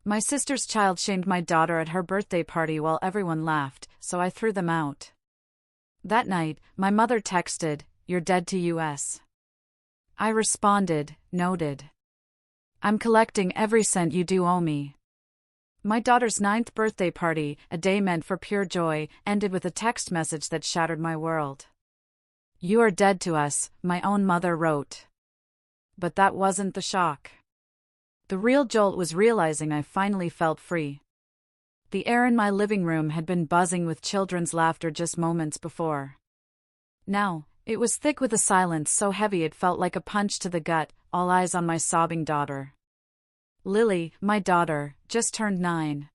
My sister's child shamed my daughter at her birthday party while everyone laughed, so I threw them out. That night, my mother texted, "You're dead to US." I responded, "Noted. I'm collecting every cent you do owe me." My daughter's 9th birthday party, a day meant for pure joy, ended with a text message that shattered my world. "You are dead to us," my own mother wrote. But that wasn't the shock. The real jolt was realizing I finally felt free. The air in my living room had been buzzing with children's laughter just moments before. Now, it was thick with a silence so heavy it felt like a punch to the gut, all eyes on my sobbing daughter. Lily, my daughter, just turned 9.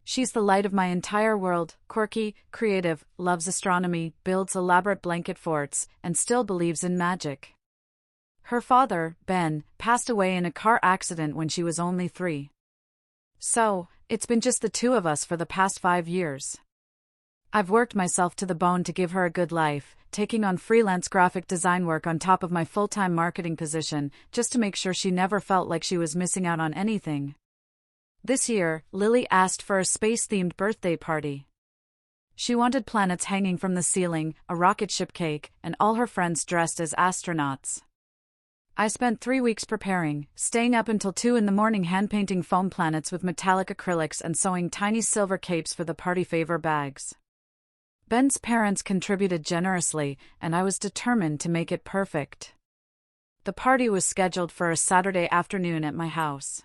She's the light of my entire world, quirky, creative, loves astronomy, builds elaborate blanket forts, and still believes in magic. Her father, Ben, passed away in a car accident when she was only 3. So, it's been just the two of us for the past 5 years. I've worked myself to the bone to give her a good life, taking on freelance graphic design work on top of my full-time marketing position, just to make sure she never felt like she was missing out on anything. This year, Lily asked for a space-themed birthday party. She wanted planets hanging from the ceiling, a rocket ship cake, and all her friends dressed as astronauts. I spent 3 weeks preparing, staying up until 2 in the morning hand-painting foam planets with metallic acrylics and sewing tiny silver capes for the party favor bags. Ben's parents contributed generously, and I was determined to make it perfect. The party was scheduled for a Saturday afternoon at my house.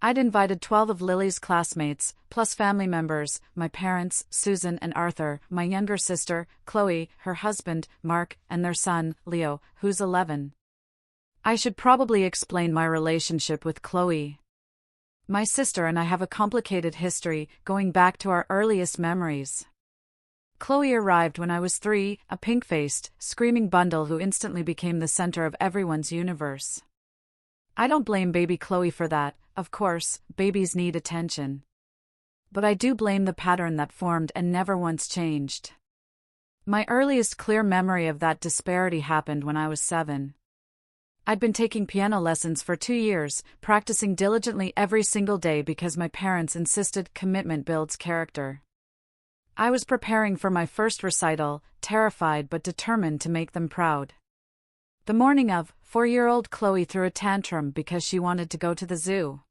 I'd invited 12 of Lily's classmates, plus family members, my parents, Susan and Arthur, my younger sister, Chloe, her husband, Mark, and their son, Leo, who's 11. I should probably explain my relationship with Chloe. My sister and I have a complicated history, going back to our earliest memories. Chloe arrived when I was 3, a pink-faced, screaming bundle who instantly became the center of everyone's universe. I don't blame baby Chloe for that, of course, babies need attention. But I do blame the pattern that formed and never once changed. My earliest clear memory of that disparity happened when I was 7. I'd been taking piano lessons for 2 years, practicing diligently every single day because my parents insisted commitment builds character. I was preparing for my first recital, terrified but determined to make them proud. The morning of, 4-year-old Chloe threw a tantrum because she wanted to go to the zoo.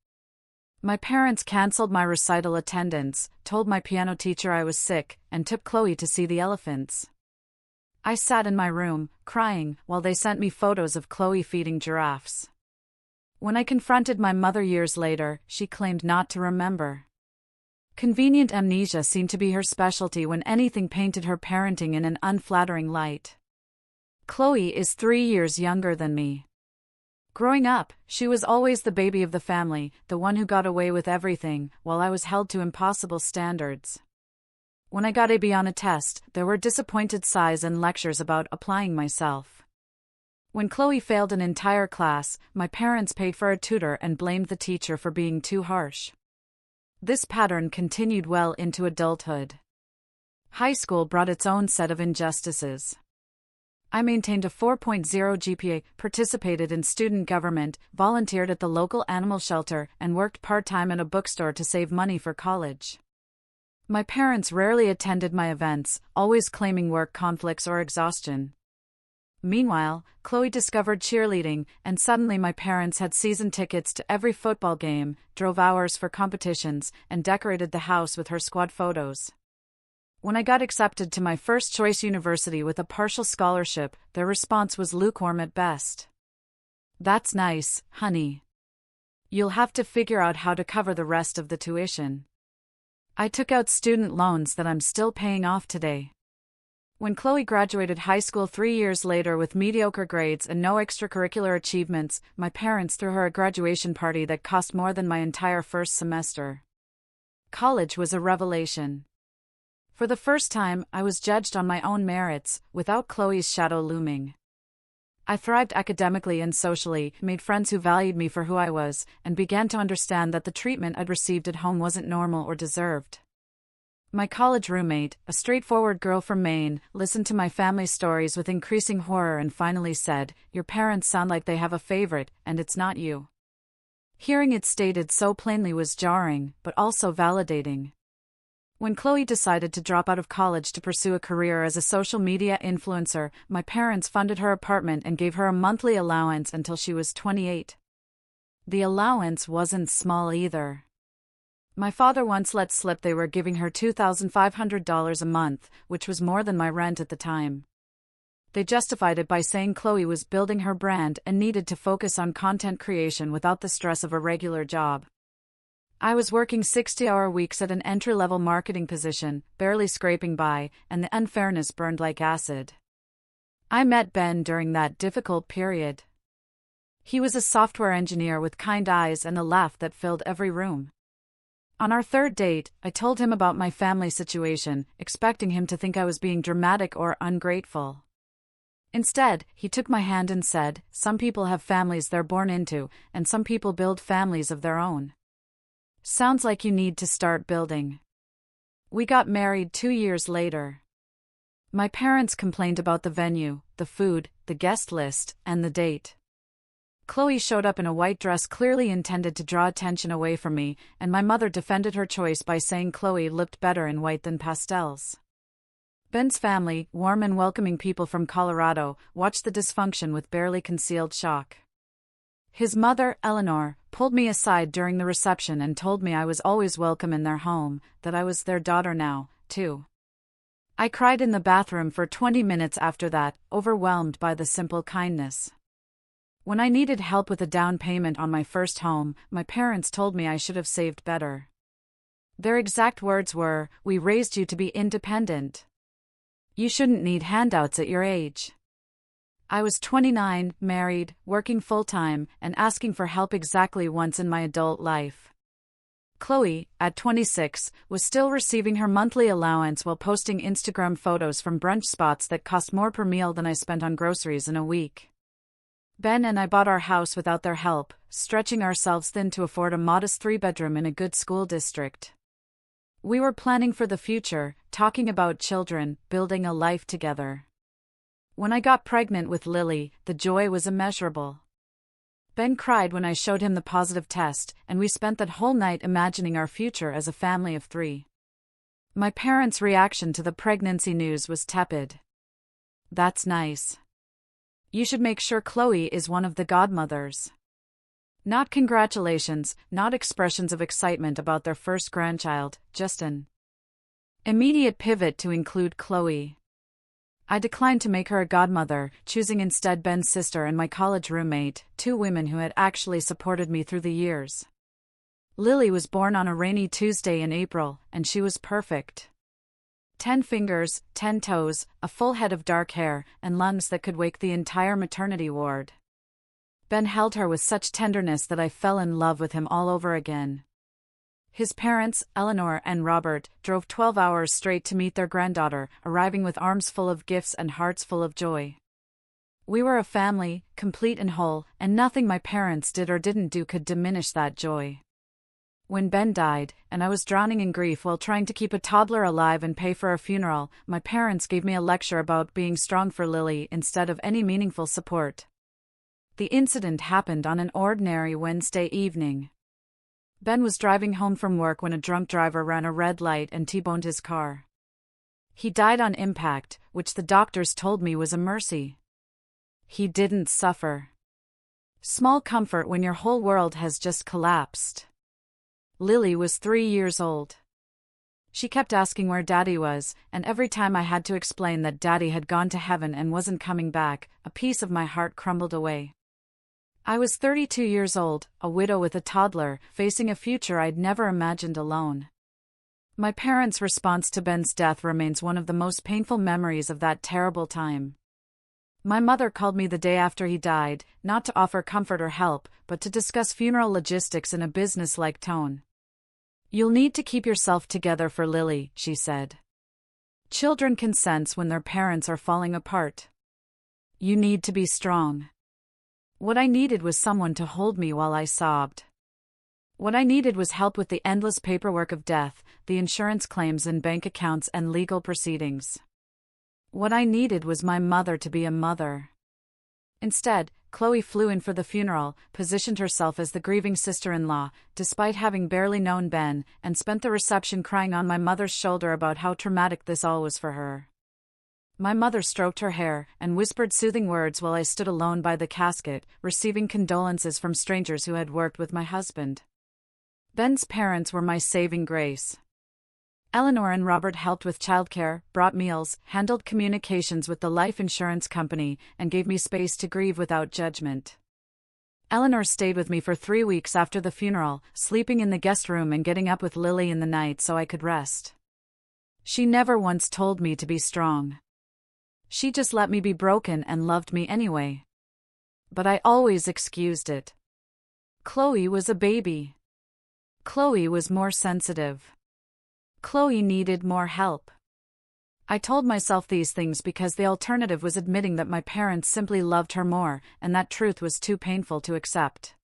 My parents canceled my recital attendance, told my piano teacher I was sick, and took Chloe to see the elephants. I sat in my room, crying, while they sent me photos of Chloe feeding giraffes. When I confronted my mother years later, she claimed not to remember. Convenient amnesia seemed to be her specialty when anything painted her parenting in an unflattering light. Chloe is 3 years younger than me. Growing up, she was always the baby of the family, the one who got away with everything, while I was held to impossible standards. When I got a B on a test, there were disappointed sighs and lectures about applying myself. When Chloe failed an entire class, my parents paid for a tutor and blamed the teacher for being too harsh. This pattern continued well into adulthood. High school brought its own set of injustices. I maintained a 4.0 GPA, participated in student government, volunteered at the local animal shelter, and worked part-time at a bookstore to save money for college. My parents rarely attended my events, always claiming work conflicts or exhaustion. Meanwhile, Chloe discovered cheerleading, and suddenly my parents had season tickets to every football game, drove hours for competitions, and decorated the house with her squad photos. When I got accepted to my first choice university with a partial scholarship, their response was lukewarm at best. "That's nice, honey. You'll have to figure out how to cover the rest of the tuition." I took out student loans that I'm still paying off today. When Chloe graduated high school 3 years later with mediocre grades and no extracurricular achievements, my parents threw her a graduation party that cost more than my entire first semester. College was a revelation. For the first time, I was judged on my own merits, without Chloe's shadow looming. I thrived academically and socially, made friends who valued me for who I was, and began to understand that the treatment I'd received at home wasn't normal or deserved. My college roommate, a straightforward girl from Maine, listened to my family stories with increasing horror and finally said, "Your parents sound like they have a favorite, and it's not you." Hearing it stated so plainly was jarring, but also validating. When Chloe decided to drop out of college to pursue a career as a social media influencer, my parents funded her apartment and gave her a monthly allowance until she was 28. The allowance wasn't small either. My father once let slip they were giving her $2,500 a month, which was more than my rent at the time. They justified it by saying Chloe was building her brand and needed to focus on content creation without the stress of a regular job. I was working 60-hour weeks at an entry-level marketing position, barely scraping by, and the unfairness burned like acid. I met Ben during that difficult period. He was a software engineer with kind eyes and a laugh that filled every room. On our third date, I told him about my family situation, expecting him to think I was being dramatic or ungrateful. Instead, he took my hand and said, "Some people have families they're born into, and some people build families of their own. Sounds like you need to start building." We got married 2 years later. My parents complained about the venue, the food, the guest list, and the date. Chloe showed up in a white dress clearly intended to draw attention away from me, and my mother defended her choice by saying Chloe looked better in white than pastels. Ben's family, warm and welcoming people from Colorado, watched the dysfunction with barely concealed shock. His mother, Eleanor, pulled me aside during the reception and told me I was always welcome in their home, that I was their daughter now, too. I cried in the bathroom for 20 minutes after that, overwhelmed by the simple kindness. When I needed help with a down payment on my first home, my parents told me I should have saved better. Their exact words were, "We raised you to be independent. You shouldn't need handouts at your age." I was 29, married, working full-time, and asking for help exactly once in my adult life. Chloe, at 26, was still receiving her monthly allowance while posting Instagram photos from brunch spots that cost more per meal than I spent on groceries in a week. Ben and I bought our house without their help, stretching ourselves thin to afford a modest 3-bedroom in a good school district. We were planning for the future, talking about children, building a life together. When I got pregnant with Lily, the joy was immeasurable. Ben cried when I showed him the positive test, and we spent that whole night imagining our future as a family of 3. My parents' reaction to the pregnancy news was tepid. "That's nice. You should make sure Chloe is one of the godmothers." Not congratulations, not expressions of excitement about their first grandchild, just an immediate pivot to include Chloe. I declined to make her a godmother, choosing instead Ben's sister and my college roommate, 2 women who had actually supported me through the years. Lily was born on a rainy Tuesday in April, and she was perfect. 10 fingers, 10 toes, a full head of dark hair, and lungs that could wake the entire maternity ward. Ben held her with such tenderness that I fell in love with him all over again. His parents, Eleanor and Robert, drove 12 hours straight to meet their granddaughter, arriving with arms full of gifts and hearts full of joy. We were a family, complete and whole, and nothing my parents did or didn't do could diminish that joy. When Ben died, and I was drowning in grief while trying to keep a toddler alive and pay for a funeral, my parents gave me a lecture about being strong for Lily instead of any meaningful support. The incident happened on an ordinary Wednesday evening. Ben was driving home from work when a drunk driver ran a red light and T-boned his car. He died on impact, which the doctors told me was a mercy. He didn't suffer. Small comfort when your whole world has just collapsed. Lily was 3 years old. She kept asking where Daddy was, and every time I had to explain that Daddy had gone to heaven and wasn't coming back, a piece of my heart crumbled away. I was 32 years old, a widow with a toddler, facing a future I'd never imagined alone. My parents' response to Ben's death remains one of the most painful memories of that terrible time. My mother called me the day after he died, not to offer comfort or help, but to discuss funeral logistics in a business-like tone. "You'll need to keep yourself together for Lily," she said. "Children can sense when their parents are falling apart. You need to be strong." What I needed was someone to hold me while I sobbed. What I needed was help with the endless paperwork of death, the insurance claims and bank accounts and legal proceedings. What I needed was my mother to be a mother. Instead, Chloe flew in for the funeral, positioned herself as the grieving sister-in-law, despite having barely known Ben, and spent the reception crying on my mother's shoulder about how traumatic this all was for her. My mother stroked her hair and whispered soothing words while I stood alone by the casket, receiving condolences from strangers who had worked with my husband. Ben's parents were my saving grace. Eleanor and Robert helped with childcare, brought meals, handled communications with the life insurance company, and gave me space to grieve without judgment. Eleanor stayed with me for 3 weeks after the funeral, sleeping in the guest room and getting up with Lily in the night so I could rest. She never once told me to be strong. She just let me be broken and loved me anyway. But I always excused it. Chloe was a baby. Chloe was more sensitive. Chloe needed more help. I told myself these things because the alternative was admitting that my parents simply loved her more, and that truth was too painful to accept.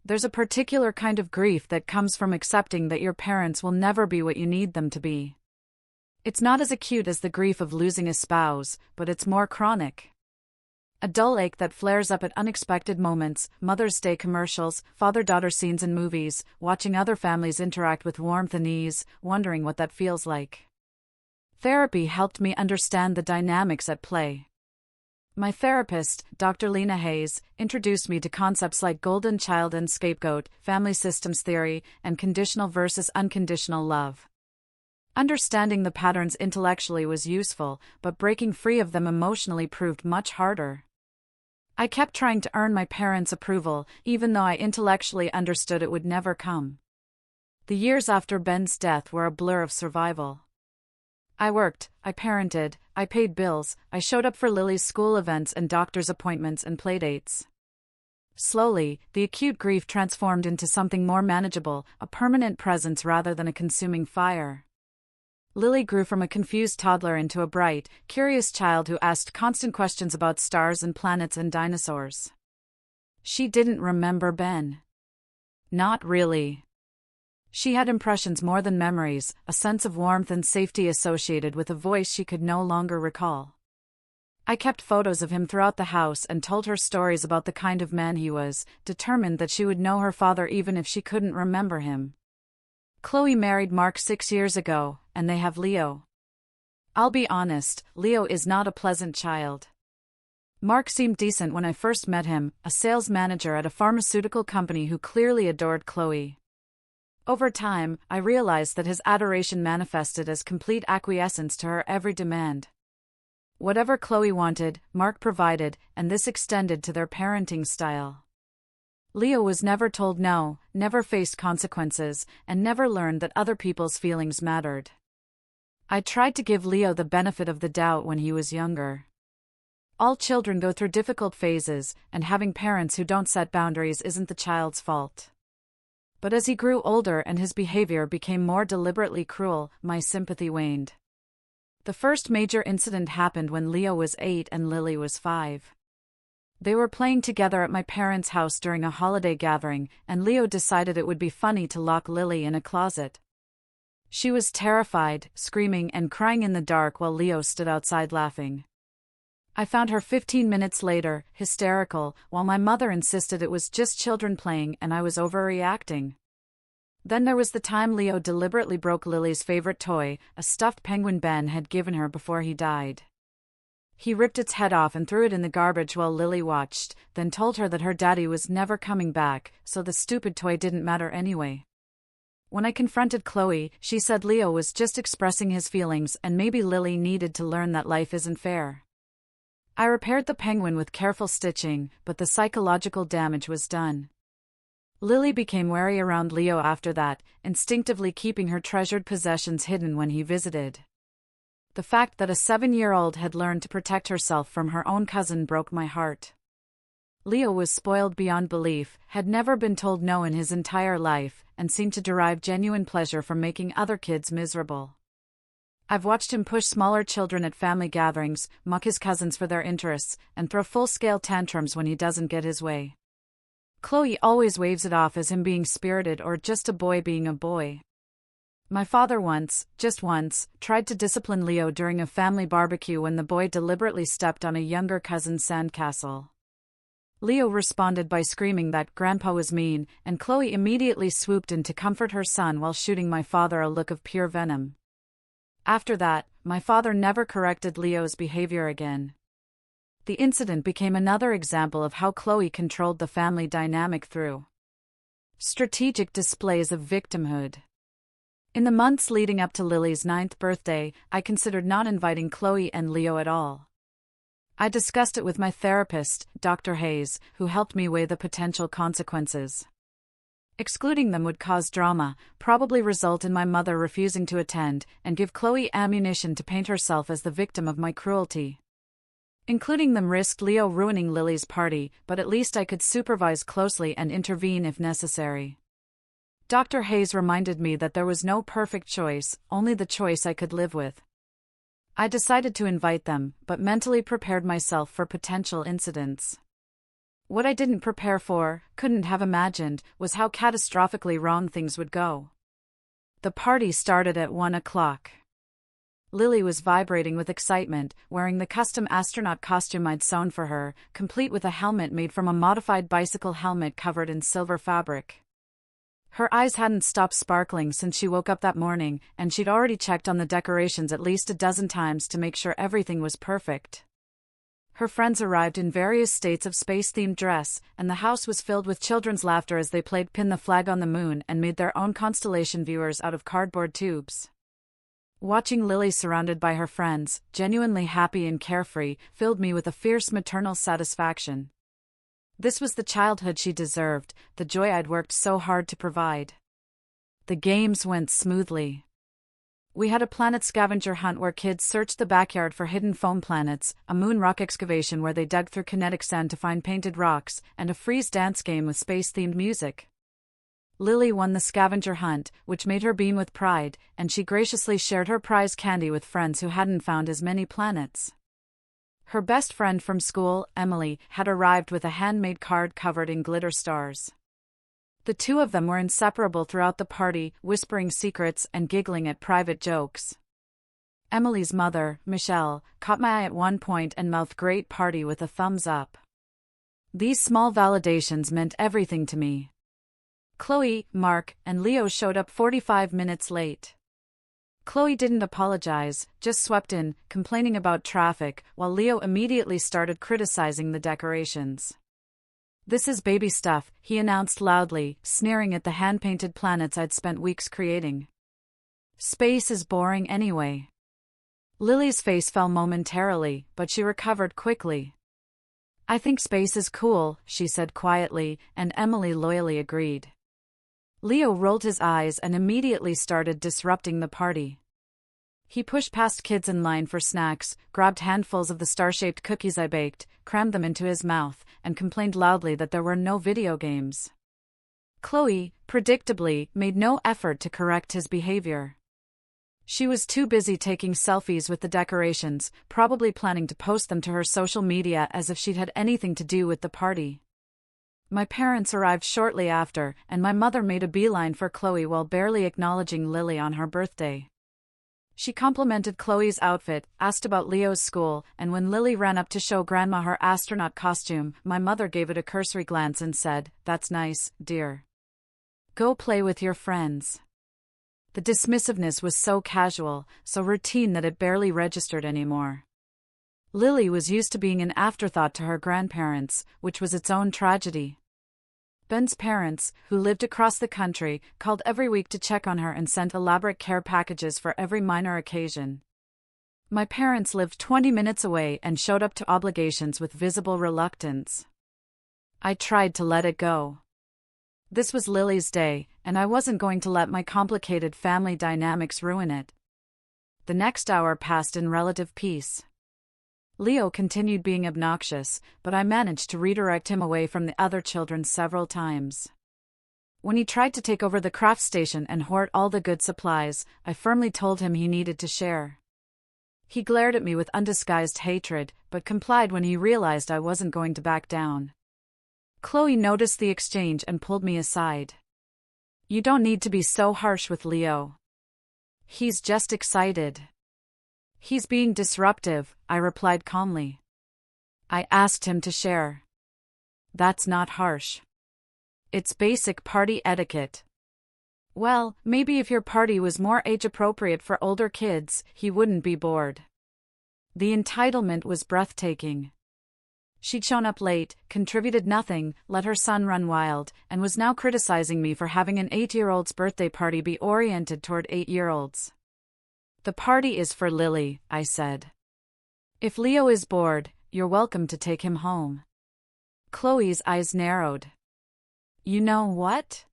There's a particular kind of grief that comes from accepting that your parents will never be what you need them to be. It's not as acute as the grief of losing a spouse, but it's more chronic. A dull ache that flares up at unexpected moments, Mother's Day commercials, father-daughter scenes in movies, watching other families interact with warmth and ease, wondering what that feels like. Therapy helped me understand the dynamics at play. My therapist, Dr. Lena Hayes, introduced me to concepts like golden child and scapegoat, family systems theory, and conditional versus unconditional love. Understanding the patterns intellectually was useful, but breaking free of them emotionally proved much harder. I kept trying to earn my parents' approval, even though I intellectually understood it would never come. The years after Ben's death were a blur of survival. I worked, I parented, I paid bills, I showed up for Lily's school events and doctor's appointments and playdates. Slowly, the acute grief transformed into something more manageable, a permanent presence rather than a consuming fire. Lily grew from a confused toddler into a bright, curious child who asked constant questions about stars and planets and dinosaurs. She didn't remember Ben. Not really. She had impressions more than memories, a sense of warmth and safety associated with a voice she could no longer recall. I kept photos of him throughout the house and told her stories about the kind of man he was, determined that she would know her father even if she couldn't remember him. Chloe married Mark 6 years ago, and they have Leo. I'll be honest, Leo is not a pleasant child. Mark seemed decent when I first met him, a sales manager at a pharmaceutical company who clearly adored Chloe. Over time, I realized that his adoration manifested as complete acquiescence to her every demand. Whatever Chloe wanted, Mark provided, and this extended to their parenting style. Leo was never told no, never faced consequences, and never learned that other people's feelings mattered. I tried to give Leo the benefit of the doubt when he was younger. All children go through difficult phases, and having parents who don't set boundaries isn't the child's fault. But as he grew older and his behavior became more deliberately cruel, my sympathy waned. The first major incident happened when Leo was 8 and Lily was 5. They were playing together at my parents' house during a holiday gathering, and Leo decided it would be funny to lock Lily in a closet. She was terrified, screaming and crying in the dark while Leo stood outside laughing. I found her 15 minutes later, hysterical, while my mother insisted it was just children playing and I was overreacting. Then there was the time Leo deliberately broke Lily's favorite toy, a stuffed penguin Ben had given her before he died. He ripped its head off and threw it in the garbage while Lily watched, then told her that her daddy was never coming back, so the stupid toy didn't matter anyway. When I confronted Chloe, she said Leo was just expressing his feelings and maybe Lily needed to learn that life isn't fair. I repaired the penguin with careful stitching, but the psychological damage was done. Lily became wary around Leo after that, instinctively keeping her treasured possessions hidden when he visited. The fact that a 7-year-old had learned to protect herself from her own cousin broke my heart. Leo was spoiled beyond belief, had never been told no in his entire life, and seemed to derive genuine pleasure from making other kids miserable. I've watched him push smaller children at family gatherings, mock his cousins for their interests, and throw full-scale tantrums when he doesn't get his way. Chloe always waves it off as him being spirited or just a boy being a boy. My father just once, tried to discipline Leo during a family barbecue when the boy deliberately stepped on a younger cousin's sandcastle. Leo responded by screaming that Grandpa was mean, and Chloe immediately swooped in to comfort her son while shooting my father a look of pure venom. After that, my father never corrected Leo's behavior again. The incident became another example of how Chloe controlled the family dynamic through strategic displays of victimhood. In the months leading up to Lily's 9th birthday, I considered not inviting Chloe and Leo at all. I discussed it with my therapist, Dr. Hayes, who helped me weigh the potential consequences. Excluding them would cause drama, probably result in my mother refusing to attend, and give Chloe ammunition to paint herself as the victim of my cruelty. Including them risked Leo ruining Lily's party, but at least I could supervise closely and intervene if necessary. Dr. Hayes reminded me that there was no perfect choice, only the choice I could live with. I decided to invite them, but mentally prepared myself for potential incidents. What I didn't prepare for, couldn't have imagined, was how catastrophically wrong things would go. The party started at 1 o'clock. Lily was vibrating with excitement, wearing the custom astronaut costume I'd sewn for her, complete with a helmet made from a modified bicycle helmet covered in silver fabric. Her eyes hadn't stopped sparkling since she woke up that morning, and she'd already checked on the decorations at least a dozen times to make sure everything was perfect. Her friends arrived in various states of space-themed dress, and the house was filled with children's laughter as they played Pin the Flag on the Moon and made their own constellation viewers out of cardboard tubes. Watching Lily surrounded by her friends, genuinely happy and carefree, filled me with a fierce maternal satisfaction. This was the childhood she deserved, the joy I'd worked so hard to provide. The games went smoothly. We had a planet scavenger hunt where kids searched the backyard for hidden foam planets, a moon rock excavation where they dug through kinetic sand to find painted rocks, and a freeze dance game with space-themed music. Lily won the scavenger hunt, which made her beam with pride, and she graciously shared her prize candy with friends who hadn't found as many planets. Her best friend from school, Emily, had arrived with a handmade card covered in glitter stars. The two of them were inseparable throughout the party, whispering secrets and giggling at private jokes. Emily's mother, Michelle, caught my eye at one point and mouthed "Great party" with a thumbs up. These small validations meant everything to me. Chloe, Mark, and Leo showed up 45 minutes late. Chloe didn't apologize, just swept in, complaining about traffic, while Leo immediately started criticizing the decorations. "This is baby stuff," he announced loudly, sneering at the hand-painted planets I'd spent weeks creating. "Space is boring anyway." Lily's face fell momentarily, but she recovered quickly. "I think space is cool," she said quietly, and Emily loyally agreed. Leo rolled his eyes and immediately started disrupting the party. He pushed past kids in line for snacks, grabbed handfuls of the star-shaped cookies I baked, crammed them into his mouth, and complained loudly that there were no video games. Chloe, predictably, made no effort to correct his behavior. She was too busy taking selfies with the decorations, probably planning to post them to her social media as if she'd had anything to do with the party. My parents arrived shortly after, and my mother made a beeline for Chloe while barely acknowledging Lily on her birthday. She complimented Chloe's outfit, asked about Leo's school, and when Lily ran up to show Grandma her astronaut costume, my mother gave it a cursory glance and said, "That's nice, dear. Go play with your friends." The dismissiveness was so casual, so routine that it barely registered anymore. Lily was used to being an afterthought to her grandparents, which was its own tragedy. Ben's parents, who lived across the country, called every week to check on her and sent elaborate care packages for every minor occasion. My parents lived 20 minutes away and showed up to obligations with visible reluctance. I tried to let it go. This was Lily's day, and I wasn't going to let my complicated family dynamics ruin it. The next hour passed in relative peace. Leo continued being obnoxious, but I managed to redirect him away from the other children several times. When he tried to take over the craft station and hoard all the good supplies, I firmly told him he needed to share. He glared at me with undisguised hatred, but complied when he realized I wasn't going to back down. Chloe noticed the exchange and pulled me aside. "You don't need to be so harsh with Leo. He's just excited." "He's being disruptive," I replied calmly. "I asked him to share." That's not harsh. It's basic party etiquette. Well, maybe if your party was more age-appropriate for older kids, he wouldn't be bored. The entitlement was breathtaking. She'd shown up late, contributed nothing, let her son run wild, and was now criticizing me for having an 8-year-old's birthday party be oriented toward 8-year-olds. The party is for Lily, I said. If Leo is bored, you're welcome to take him home. Chloe's eyes narrowed. You know what?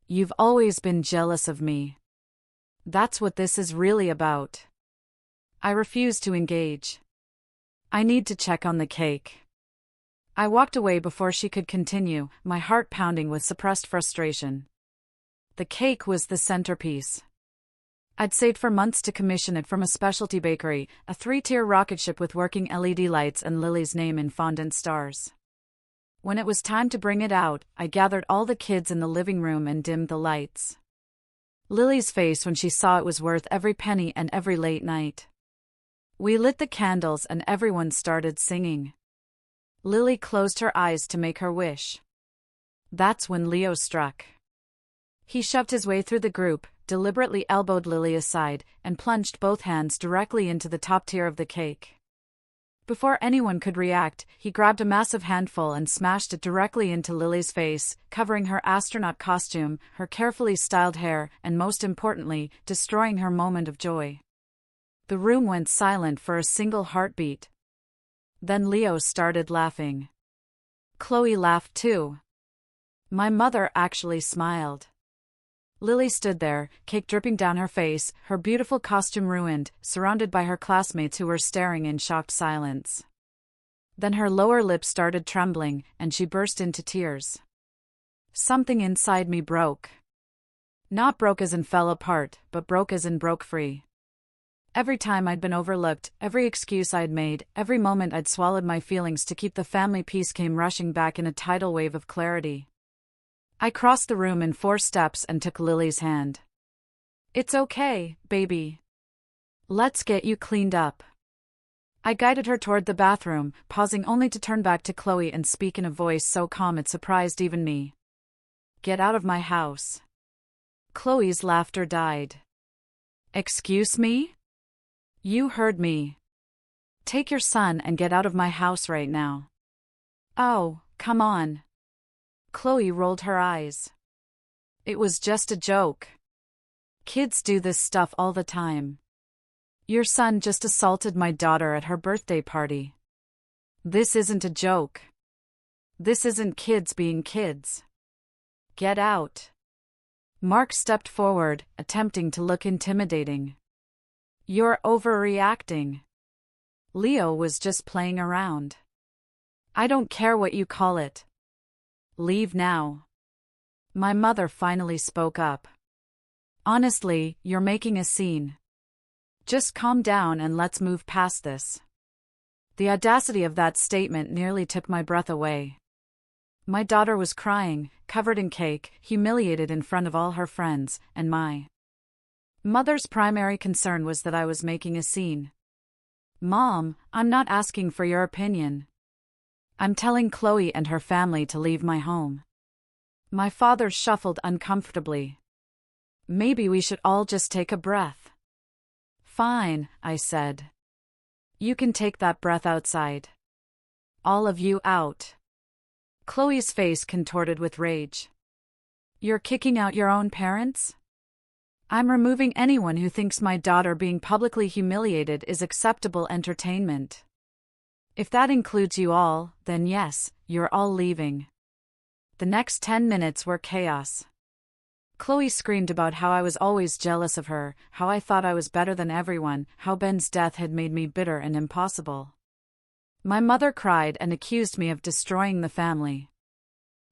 You've always been jealous of me. That's what this is really about. I refuse to engage. I need to check on the cake. I walked away before she could continue, my heart pounding with suppressed frustration. The cake was the centerpiece. I'd saved for months to commission it from a specialty bakery, a 3-tier rocket ship with working LED lights and Lily's name in fondant stars. When it was time to bring it out, I gathered all the kids in the living room and dimmed the lights. Lily's face when she saw it was worth every penny and every late night. We lit the candles and everyone started singing. Lily closed her eyes to make her wish. That's when Leo struck. He shoved his way through the group, deliberately elbowed Lily aside, and plunged both hands directly into the top tier of the cake. Before anyone could react, he grabbed a massive handful and smashed it directly into Lily's face, covering her astronaut costume, her carefully styled hair, and most importantly, destroying her moment of joy. The room went silent for a single heartbeat. Then Leo started laughing. Chloe laughed too. My mother actually smiled. Lily stood there, cake dripping down her face, her beautiful costume ruined, surrounded by her classmates who were staring in shocked silence. Then her lower lip started trembling, and she burst into tears. Something inside me broke. Not broke as in fell apart, but broke as in broke free. Every time I'd been overlooked, every excuse I'd made, every moment I'd swallowed my feelings to keep the family peace came rushing back in a tidal wave of clarity. I crossed the room in 4 steps and took Lily's hand. It's okay, baby. Let's get you cleaned up. I guided her toward the bathroom, pausing only to turn back to Chloe and speak in a voice so calm it surprised even me. Get out of my house. Chloe's laughter died. Excuse me? You heard me. Take your son and get out of my house right now. Oh, come on. Chloe rolled her eyes. It was just a joke. Kids do this stuff all the time. Your son just assaulted my daughter at her birthday party. This isn't a joke. This isn't kids being kids. Get out. Mark stepped forward, attempting to look intimidating. You're overreacting. Leo was just playing around. I don't care what you call it. Leave now. My mother finally spoke up. Honestly, you're making a scene. Just calm down and let's move past this. The audacity of that statement nearly took my breath away. My daughter was crying, covered in cake, humiliated in front of all her friends, and my mother's primary concern was that I was making a scene. Mom, I'm not asking for your opinion. I'm telling Chloe and her family to leave my home. My father shuffled uncomfortably. Maybe we should all just take a breath. Fine, I said. You can take that breath outside. All of you out. Chloe's face contorted with rage. You're kicking out your own parents? I'm removing anyone who thinks my daughter being publicly humiliated is acceptable entertainment. If that includes you all, then yes, you're all leaving. The next 10 minutes were chaos. Chloe screamed about how I was always jealous of her, how I thought I was better than everyone, how Ben's death had made me bitter and impossible. My mother cried and accused me of destroying the family.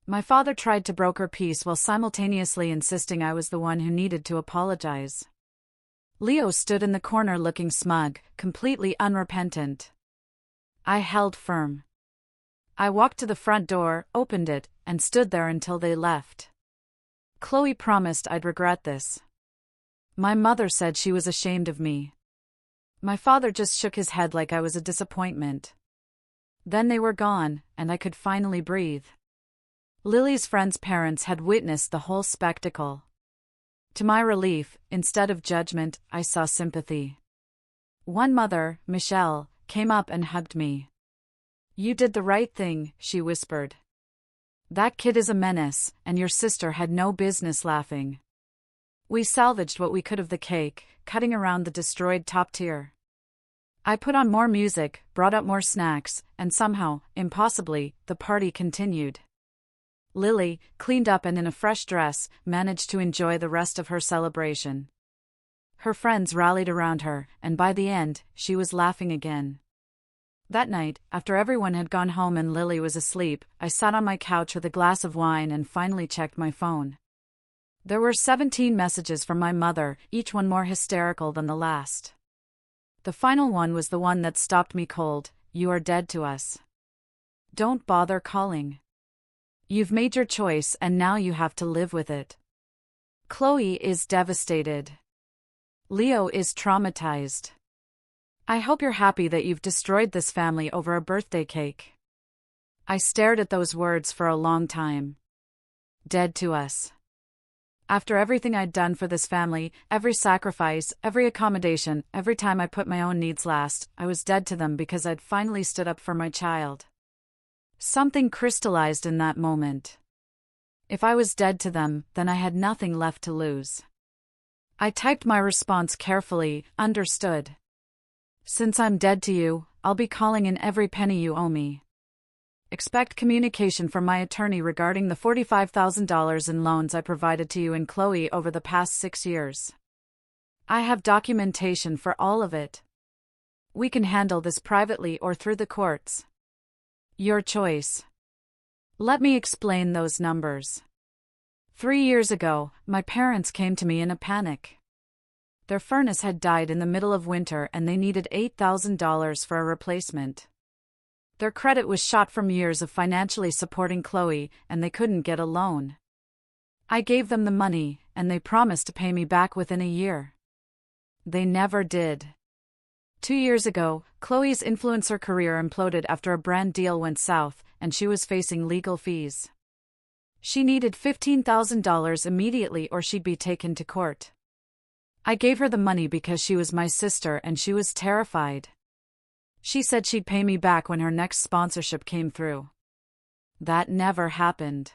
My father tried to broker peace while simultaneously insisting I was the one who needed to apologize. Leo stood in the corner looking smug, completely unrepentant. I held firm. I walked to the front door, opened it, and stood there until they left. Chloe promised I'd regret this. My mother said she was ashamed of me. My father just shook his head like I was a disappointment. Then they were gone, and I could finally breathe. Lily's friends' parents had witnessed the whole spectacle. To my relief, instead of judgment, I saw sympathy. One mother, Michelle, came up and hugged me. "You did the right thing," she whispered. "That kid is a menace, and your sister had no business laughing." We salvaged what we could of the cake, cutting around the destroyed top tier. I put on more music, brought up more snacks, and somehow, impossibly, the party continued. Lily, cleaned up and in a fresh dress, managed to enjoy the rest of her celebration. Her friends rallied around her, and by the end, she was laughing again. That night, after everyone had gone home and Lily was asleep, I sat on my couch with a glass of wine and finally checked my phone. There were 17 messages from my mother, each one more hysterical than the last. The final one was the one that stopped me cold. "You are dead to us. Don't bother calling. You've made your choice and now you have to live with it. Chloe is devastated. Leo is traumatized. I hope you're happy that you've destroyed this family over a birthday cake." I stared at those words for a long time. Dead to us. After everything I'd done for this family, every sacrifice, every accommodation, every time I put my own needs last, I was dead to them because I'd finally stood up for my child. Something crystallized in that moment. If I was dead to them, then I had nothing left to lose. I typed my response carefully, understood. "Since I'm dead to you, I'll be calling in every penny you owe me. Expect communication from my attorney regarding the $45,000 in loans I provided to you and Chloe over the past 6 years. I have documentation for all of it. We can handle this privately or through the courts. Your choice." Let me explain those numbers. 3 years ago, my parents came to me in a panic. Their furnace had died in the middle of winter and they needed $8,000 for a replacement. Their credit was shot from years of financially supporting Chloe, and they couldn't get a loan. I gave them the money, and they promised to pay me back within a year. They never did. 2 years ago, Chloe's influencer career imploded after a brand deal went south, and she was facing legal fees. She needed $15,000 immediately or she'd be taken to court. I gave her the money because she was my sister and she was terrified. She said she'd pay me back when her next sponsorship came through. That never happened.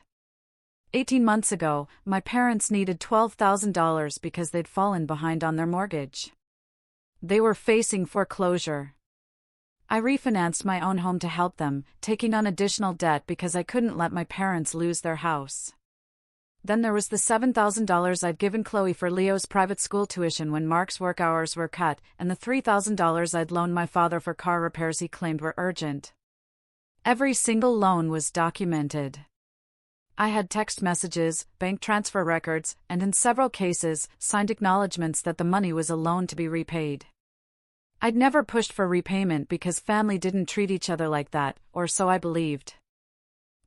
18 months ago, my parents needed $12,000 because they'd fallen behind on their mortgage. They were facing foreclosure. I refinanced my own home to help them, taking on additional debt because I couldn't let my parents lose their house. Then there was the $7,000 I'd given Chloe for Leo's private school tuition when Mark's work hours were cut, and the $3,000 I'd loaned my father for car repairs he claimed were urgent. Every single loan was documented. I had text messages, bank transfer records, and in several cases, signed acknowledgments that the money was a loan to be repaid. I'd never pushed for repayment because family didn't treat each other like that, or so I believed.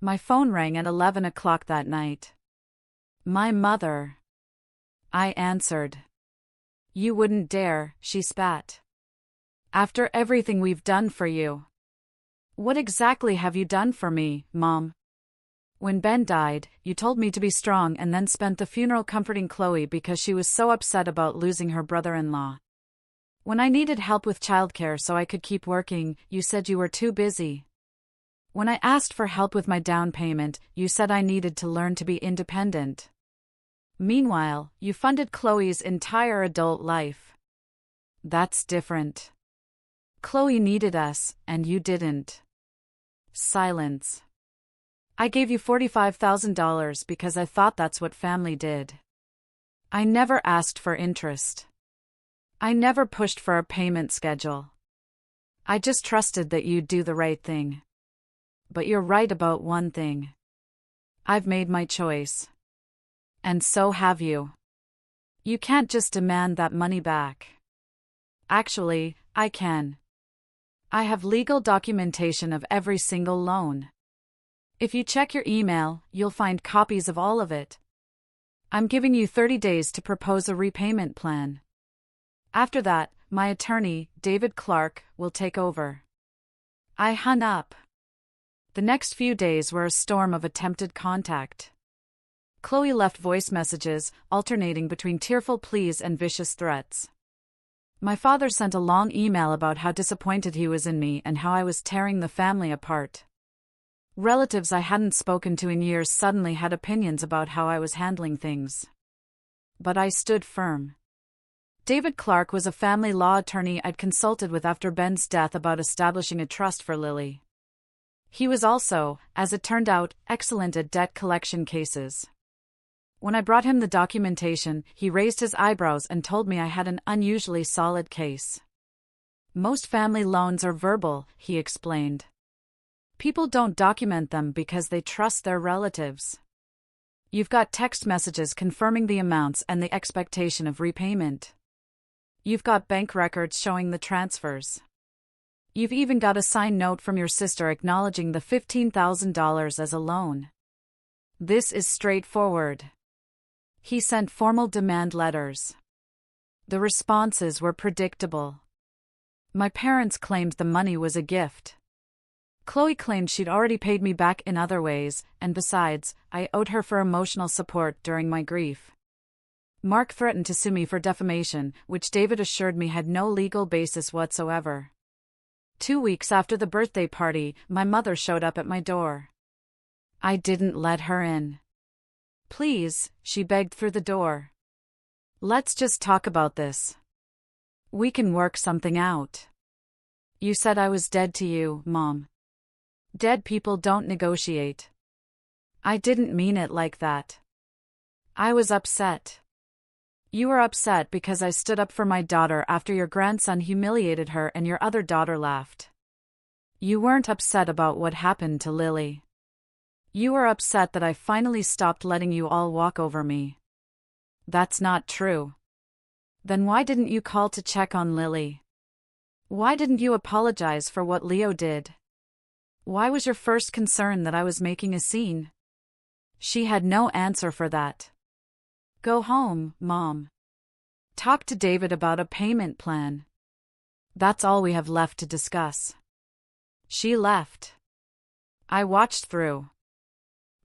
My phone rang at 11 o'clock that night. My mother. I answered. "You wouldn't dare," she spat. "After everything we've done for you." "What exactly have you done for me, Mom?" "When Ben died, you told me to be strong and then spent the funeral comforting Chloe because she was so upset about losing her brother-in-law. When I needed help with childcare so I could keep working, you said you were too busy. When I asked for help with my down payment, you said I needed to learn to be independent. Meanwhile, you funded Chloe's entire adult life. That's different. Chloe needed us, and you didn't." Silence. "I gave you $45,000 because I thought that's what family did. I never asked for interest. I never pushed for a payment schedule. I just trusted that you'd do the right thing. But you're right about one thing. I've made my choice. And so have you. You can't just demand that money back. Actually, I can. I have legal documentation of every single loan. If you check your email, you'll find copies of all of it. I'm giving you 30 days to propose a repayment plan. After that, my attorney, David Clark, will take over." I hung up. The next few days were a storm of attempted contact. Chloe left voice messages, alternating between tearful pleas and vicious threats. My father sent a long email about how disappointed he was in me and how I was tearing the family apart. Relatives I hadn't spoken to in years suddenly had opinions about how I was handling things. But I stood firm. David Clark was a family law attorney I'd consulted with after Ben's death about establishing a trust for Lily. He was also, as it turned out, excellent at debt collection cases. When I brought him the documentation, he raised his eyebrows and told me I had an unusually solid case. Most family loans are verbal, he explained. People don't document them because they trust their relatives. You've got text messages confirming the amounts and the expectation of repayment. You've got bank records showing the transfers. You've even got a signed note from your sister acknowledging the $15,000 as a loan. This is straightforward. He sent formal demand letters. The responses were predictable. My parents claimed the money was a gift. Chloe claimed she'd already paid me back in other ways, and besides, I owed her for emotional support during my grief. Mark threatened to sue me for defamation, which David assured me had no legal basis whatsoever. 2 weeks after the birthday party, my mother showed up at my door. I didn't let her in. Please, she begged through the door. Let's just talk about this. We can work something out. You said I was dead to you, Mom. Dead people don't negotiate. I didn't mean it like that. I was upset. You were upset because I stood up for my daughter after your grandson humiliated her and your other daughter laughed. You weren't upset about what happened to Lily. You were upset that I finally stopped letting you all walk over me. That's not true. Then why didn't you call to check on Lily? Why didn't you apologize for what Leo did? Why was your first concern that I was making a scene? She had no answer for that. Go home, Mom. Talk to David about a payment plan. That's all we have left to discuss. She left. I watched through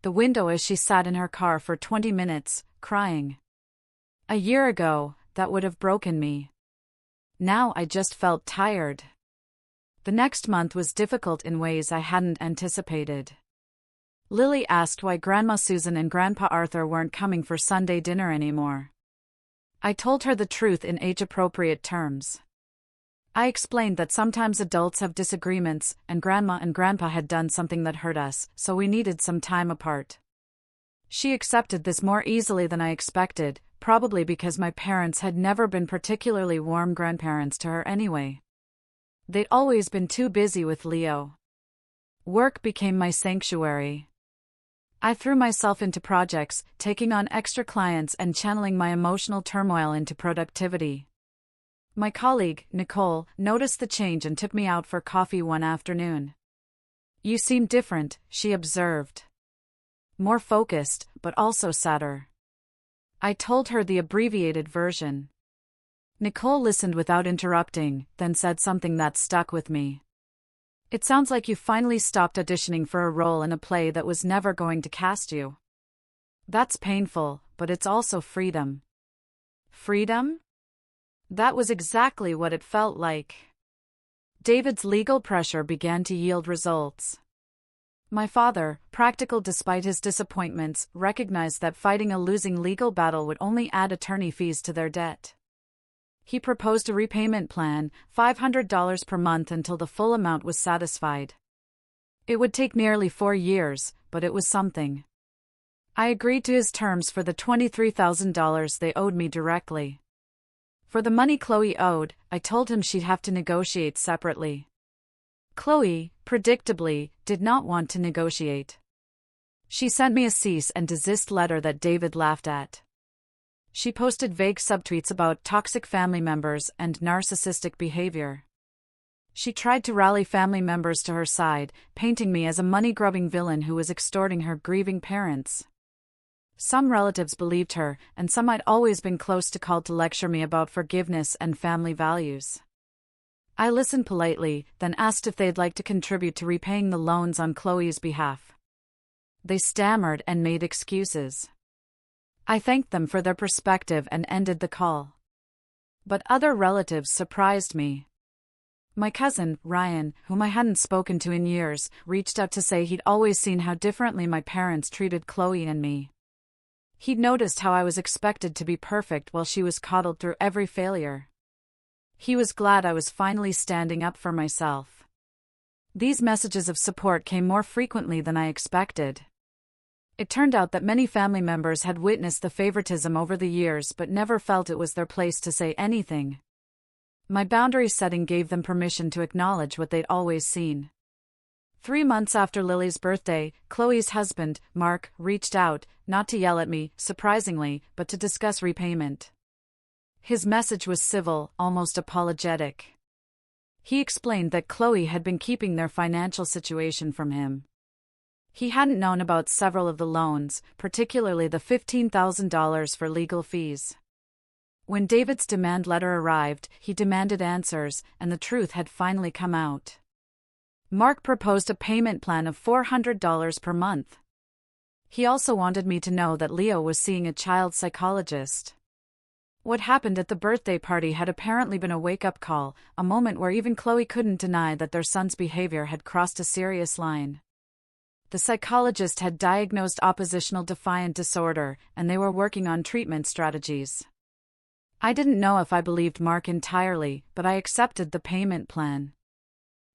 the window as she sat in her car for 20 minutes, crying. A year ago, that would have broken me. Now I just felt tired. The next month was difficult in ways I hadn't anticipated. Lily asked why Grandma Susan and Grandpa Arthur weren't coming for Sunday dinner anymore. I told her the truth in age-appropriate terms. I explained that sometimes adults have disagreements, and Grandma and Grandpa had done something that hurt us, so we needed some time apart. She accepted this more easily than I expected, probably because my parents had never been particularly warm grandparents to her anyway. They'd always been too busy with Leo. Work became my sanctuary. I threw myself into projects, taking on extra clients and channeling my emotional turmoil into productivity. My colleague, Nicole, noticed the change and took me out for coffee one afternoon. You seem different, she observed. More focused, but also sadder. I told her the abbreviated version. Nicole listened without interrupting, then said something that stuck with me. It sounds like you finally stopped auditioning for a role in a play that was never going to cast you. That's painful, but it's also freedom. Freedom? That was exactly what it felt like. David's legal pressure began to yield results. My father, practical despite his disappointments, recognized that fighting a losing legal battle would only add attorney fees to their debt. He proposed a repayment plan, $500 per month until the full amount was satisfied. It would take nearly 4 years, but it was something. I agreed to his terms for the $23,000 they owed me directly. For the money Chloe owed, I told him she'd have to negotiate separately. Chloe, predictably, did not want to negotiate. She sent me a cease and desist letter that David laughed at. She posted vague subtweets about toxic family members and narcissistic behavior. She tried to rally family members to her side, painting me as a money-grubbing villain who was extorting her grieving parents. Some relatives believed her, and some I'd always been close to called to lecture me about forgiveness and family values. I listened politely, then asked if they'd like to contribute to repaying the loans on Chloe's behalf. They stammered and made excuses. I thanked them for their perspective and ended the call. But other relatives surprised me. My cousin, Ryan, whom I hadn't spoken to in years, reached out to say he'd always seen how differently my parents treated Chloe and me. He'd noticed how I was expected to be perfect while she was coddled through every failure. He was glad I was finally standing up for myself. These messages of support came more frequently than I expected. It turned out that many family members had witnessed the favoritism over the years but never felt it was their place to say anything. My boundary setting gave them permission to acknowledge what they'd always seen. 3 months after Lily's birthday, Chloe's husband, Mark, reached out, not to yell at me, surprisingly, but to discuss repayment. His message was civil, almost apologetic. He explained that Chloe had been keeping their financial situation from him. He hadn't known about several of the loans, particularly the $15,000 for legal fees. When David's demand letter arrived, he demanded answers, and the truth had finally come out. Mark proposed a payment plan of $400 per month. He also wanted me to know that Leo was seeing a child psychologist. What happened at the birthday party had apparently been a wake-up call, a moment where even Chloe couldn't deny that their son's behavior had crossed a serious line. The psychologist had diagnosed oppositional defiant disorder, and they were working on treatment strategies. I didn't know if I believed Mark entirely, but I accepted the payment plan.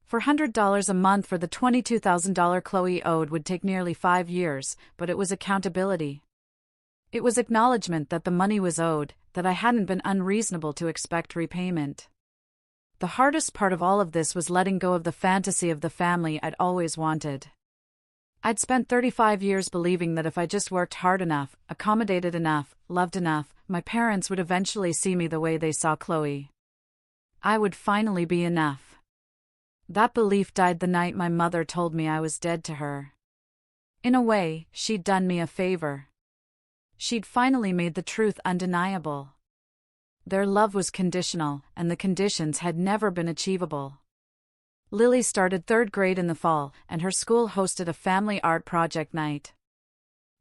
$400 a month for the $22,000 Chloe owed would take nearly 5 years, but it was accountability. It was acknowledgement that the money was owed, that I hadn't been unreasonable to expect repayment. The hardest part of all of this was letting go of the fantasy of the family I'd always wanted. I'd spent 35 years believing that if I just worked hard enough, accommodated enough, loved enough, my parents would eventually see me the way they saw Chloe. I would finally be enough. That belief died the night my mother told me I was dead to her. In a way, she'd done me a favor. She'd finally made the truth undeniable. Their love was conditional, and the conditions had never been achievable. Lily started 3rd grade in the fall, and her school hosted a family art project night.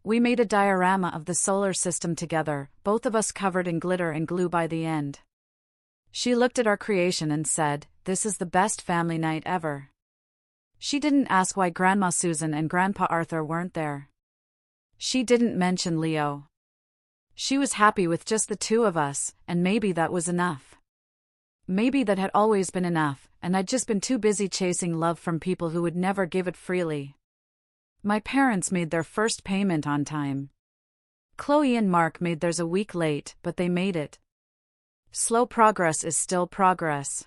We made a diorama of the solar system together, both of us covered in glitter and glue by the end. She looked at our creation and said, "This is the best family night ever." She didn't ask why Grandma Susan and Grandpa Arthur weren't there. She didn't mention Leo. She was happy with just the 2 of us, and maybe that was enough. Maybe that had always been enough, and I'd just been too busy chasing love from people who would never give it freely. My parents made their first payment on time. Chloe and Mark made theirs a week late, but they made it. Slow progress is still progress.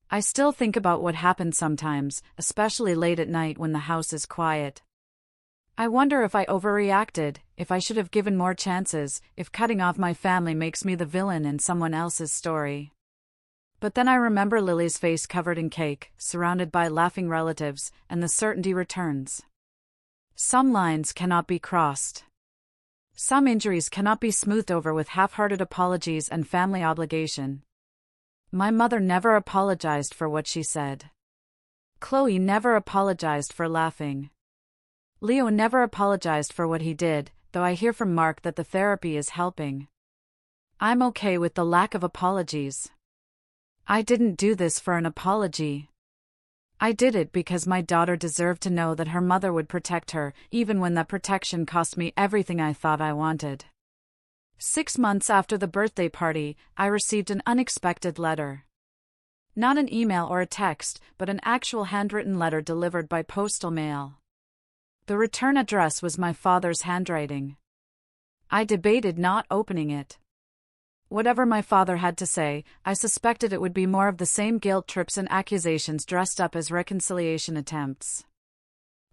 I still think about what happened sometimes, especially late at night when the house is quiet. I wonder if I overreacted, if I should have given more chances, if cutting off my family makes me the villain in someone else's story. But then I remember Lily's face covered in cake, surrounded by laughing relatives, and the certainty returns. Some lines cannot be crossed. Some injuries cannot be smoothed over with half-hearted apologies and family obligation. My mother never apologized for what she said. Chloe never apologized for laughing. Leo never apologized for what he did, though I hear from Mark that the therapy is helping. I'm okay with the lack of apologies. I didn't do this for an apology. I did it because my daughter deserved to know that her mother would protect her, even when that protection cost me everything I thought I wanted. 6 months after the birthday party, I received an unexpected letter. Not an email or a text, but an actual handwritten letter delivered by postal mail. The return address was my father's handwriting. I debated not opening it. Whatever my father had to say, I suspected it would be more of the same guilt trips and accusations dressed up as reconciliation attempts.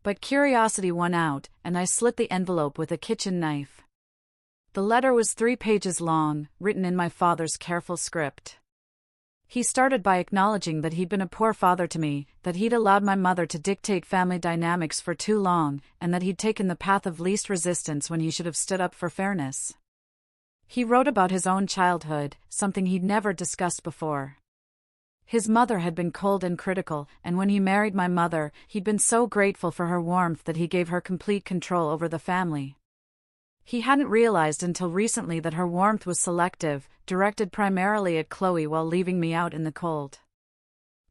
But curiosity won out, and I slit the envelope with a kitchen knife. The letter was 3 pages long, written in my father's careful script. He started by acknowledging that he'd been a poor father to me, that he'd allowed my mother to dictate family dynamics for too long, and that he'd taken the path of least resistance when he should have stood up for fairness. He wrote about his own childhood, something he'd never discussed before. His mother had been cold and critical, and when he married my mother, he'd been so grateful for her warmth that he gave her complete control over the family. He hadn't realized until recently that her warmth was selective, directed primarily at Chloe while leaving me out in the cold.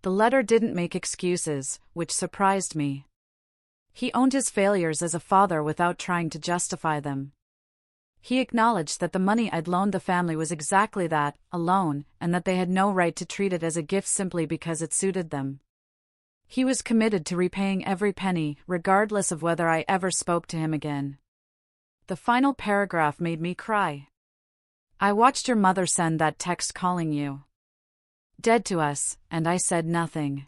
The letter didn't make excuses, which surprised me. He owned his failures as a father without trying to justify them. He acknowledged that the money I'd loaned the family was exactly that, a loan, and that they had no right to treat it as a gift simply because it suited them. He was committed to repaying every penny, regardless of whether I ever spoke to him again. The final paragraph made me cry. I watched your mother send that text calling you dead to us, and I said nothing.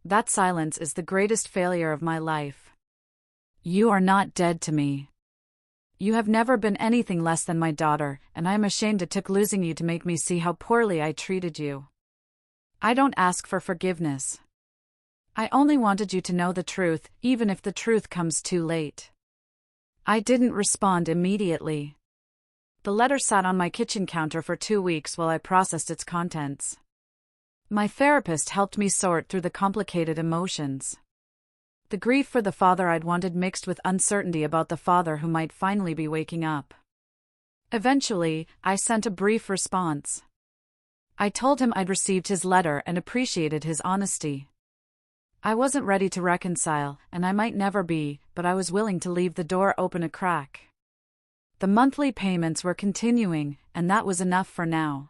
That silence is the greatest failure of my life. You are not dead to me. You have never been anything less than my daughter, and I am ashamed it took losing you to make me see how poorly I treated you. I don't ask for forgiveness. I only wanted you to know the truth, even if the truth comes too late. I didn't respond immediately. The letter sat on my kitchen counter for 2 weeks while I processed its contents. My therapist helped me sort through the complicated emotions. The grief for the father I'd wanted mixed with uncertainty about the father who might finally be waking up. Eventually, I sent a brief response. I told him I'd received his letter and appreciated his honesty. I wasn't ready to reconcile, and I might never be, but I was willing to leave the door open a crack. The monthly payments were continuing, and that was enough for now.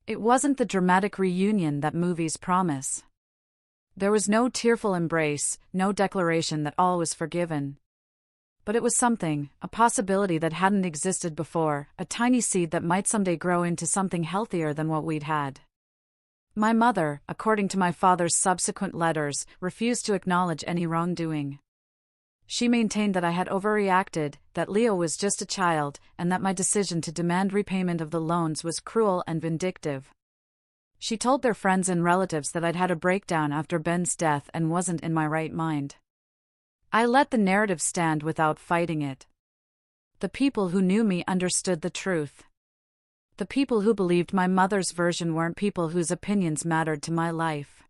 It wasn't the dramatic reunion that movies promise. There was no tearful embrace, no declaration that all was forgiven. But it was something, a possibility that hadn't existed before, a tiny seed that might someday grow into something healthier than what we'd had. My mother, according to my father's subsequent letters, refused to acknowledge any wrongdoing. She maintained that I had overreacted, that Leo was just a child, and that my decision to demand repayment of the loans was cruel and vindictive. She told their friends and relatives that I'd had a breakdown after Ben's death and wasn't in my right mind. I let the narrative stand without fighting it. The people who knew me understood the truth. The people who believed my mother's version weren't people whose opinions mattered to my life.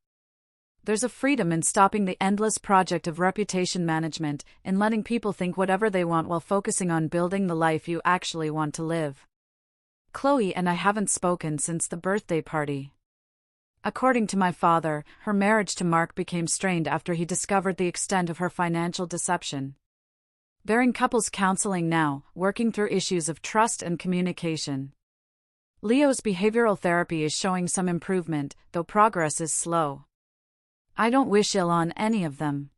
There's a freedom in stopping the endless project of reputation management, in letting people think whatever they want while focusing on building the life you actually want to live. Chloe and I haven't spoken since the birthday party. According to my father, her marriage to Mark became strained after he discovered the extent of her financial deception. They're in couples counseling now, working through issues of trust and communication. Leo's behavioral therapy is showing some improvement, though progress is slow. I don't wish ill on any of them.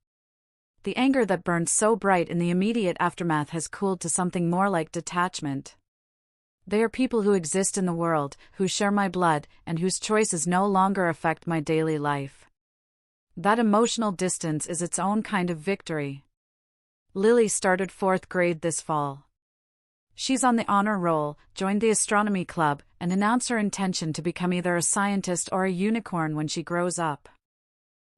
The anger that burned so bright in the immediate aftermath has cooled to something more like detachment. They are people who exist in the world, who share my blood, and whose choices no longer affect my daily life. That emotional distance is its own kind of victory. Lily started 4th grade this fall. She's on the honor roll, joined the astronomy club, and announced her intention to become either a scientist or a unicorn when she grows up.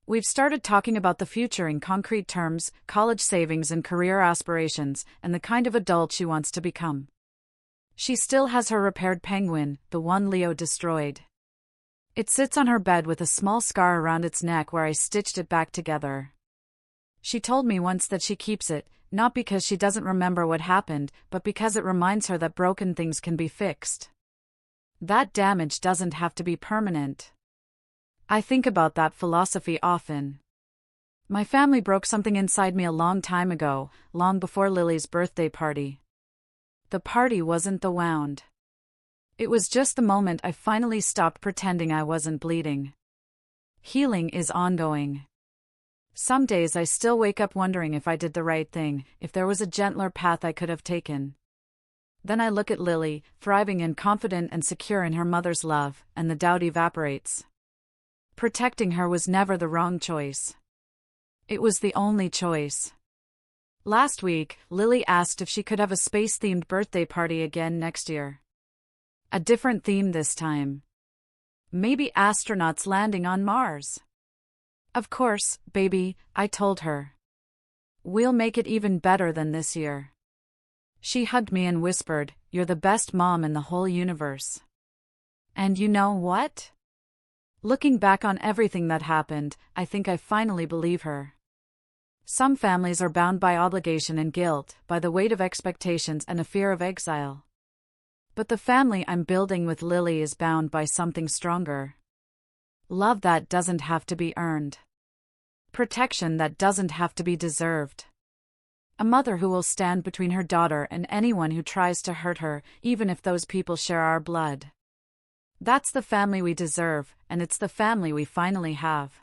We've started talking about the future in concrete terms, college savings and career aspirations, and the kind of adult she wants to become. She still has her repaired penguin, the one Leo destroyed. It sits on her bed with a small scar around its neck where I stitched it back together. She told me once that she keeps it, not because she doesn't remember what happened, but because it reminds her that broken things can be fixed. That damage doesn't have to be permanent. I think about that philosophy often. My family broke something inside me a long time ago, long before Lily's birthday party. The party wasn't the wound. It was just the moment I finally stopped pretending I wasn't bleeding. Healing is ongoing. Some days I still wake up wondering if I did the right thing, if there was a gentler path I could have taken. Then I look at Lily, thriving and confident and secure in her mother's love, and the doubt evaporates. Protecting her was never the wrong choice. It was the only choice. Last week, Lily asked if she could have a space-themed birthday party again next year. A different theme this time. Maybe astronauts landing on Mars. Of course, baby, I told her. We'll make it even better than this year. She hugged me and whispered, "You're the best mom in the whole universe." And you know what? Looking back on everything that happened, I think I finally believe her. Some families are bound by obligation and guilt, by the weight of expectations and a fear of exile. But the family I'm building with Lily is bound by something stronger. Love that doesn't have to be earned. Protection that doesn't have to be deserved. A mother who will stand between her daughter and anyone who tries to hurt her, even if those people share our blood. That's the family we deserve, and it's the family we finally have.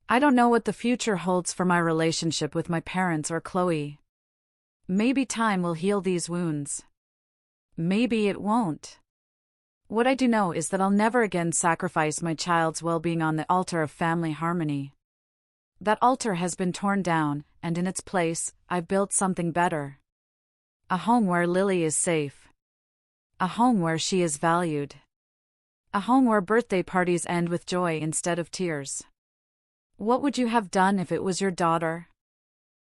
I don't know what the future holds for my relationship with my parents or Chloe. Maybe time will heal these wounds. Maybe it won't. What I do know is that I'll never again sacrifice my child's well-being on the altar of family harmony. That altar has been torn down, and in its place, I've built something better. A home where Lily is safe. A home where she is valued. A home where birthday parties end with joy instead of tears. What would you have done if it was your daughter?